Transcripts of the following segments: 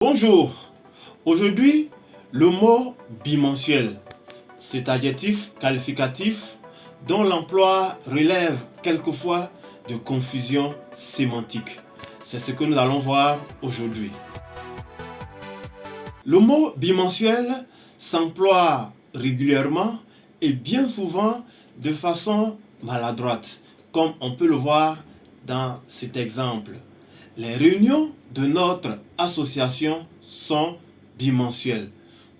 Bonjour, aujourd'hui le mot bimensuel, cet adjectif qualificatif dont l'emploi relève quelquefois de confusion sémantique. C'est ce que nous allons voir aujourd'hui. Le mot bimensuel s'emploie régulièrement et bien souvent de façon maladroite, comme on peut le voir dans cet exemple. Les réunions de notre association sont bimensuelles.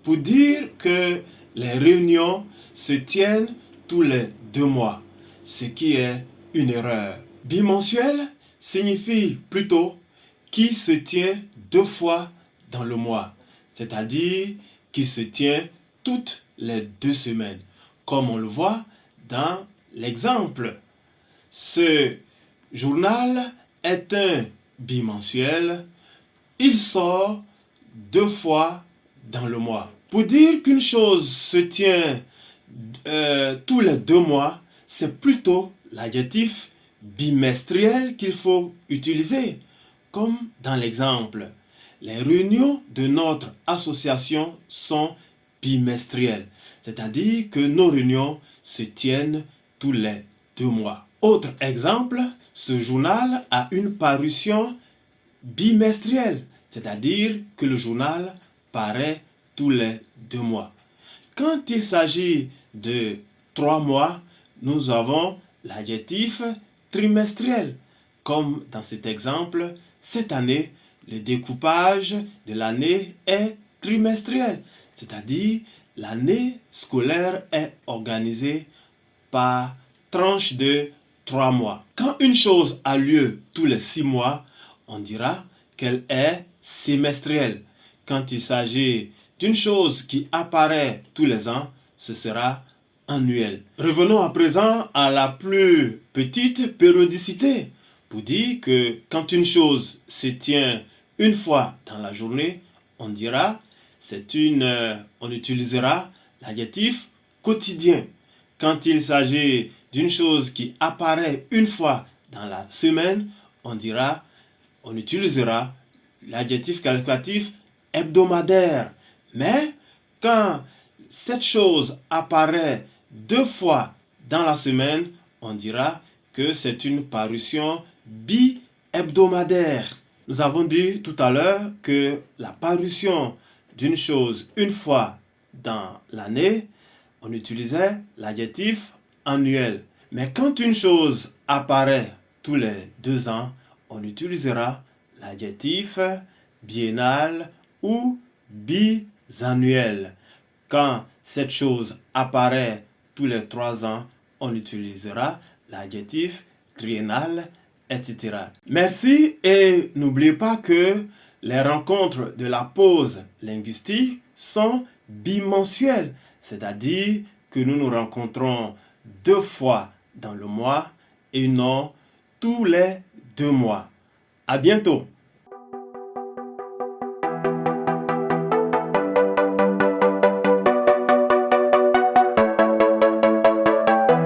Pour dire que les réunions se tiennent tous les 2 mois, ce qui est une erreur. Bimensuel signifie plutôt qui se tient 2 fois dans le mois, c'est-à-dire qui se tient toutes les 2 semaines, comme on le voit dans l'exemple. Ce journal est un bimensuel, il sort 2 fois dans le mois. Pour dire qu'une chose se tient tous les 2 mois, c'est plutôt l'adjectif bimestriel qu'il faut utiliser, comme dans l'exemple. Les réunions de notre association sont bimestrielles, c'est-à-dire que nos réunions se tiennent tous les 2 mois. Autre exemple, ce journal a une parution bimestrielle, c'est-à-dire que le journal paraît tous les 2 mois. Quand il s'agit de 3 mois, nous avons l'adjectif trimestriel. Comme dans cet exemple, cette année, le découpage de l'année est trimestriel, c'est-à-dire l'année scolaire est organisée par tranche de 3 mois. Quand une chose a lieu tous les 6 mois, on dira qu'elle est semestrielle. Quand il s'agit d'une chose qui apparaît tous les ans, ce sera annuel. Revenons à présent à la plus petite périodicité, pour dire que quand une chose se tient une fois dans la journée, on utilisera l'adjectif quotidien. Quand il s'agit d'une chose qui apparaît une fois dans la semaine, on utilisera l'adjectif qualificatif hebdomadaire. Mais quand cette chose apparaît 2 fois dans la semaine, on dira que c'est une parution bi-hebdomadaire. Nous avons dit tout à l'heure que la parution d'une chose une fois dans l'année, on utilisait l'adjectif annuel. Mais quand une chose apparaît tous les 2 ans, on utilisera l'adjectif biennal ou bisannuel. Quand cette chose apparaît tous les 3 ans, on utilisera l'adjectif triennal, etc. Merci et n'oubliez pas que les rencontres de la pause linguistique sont bimensuelles, c'est-à-dire que nous nous rencontrons 2 fois dans le mois et non tous les 2 mois. À bientôt!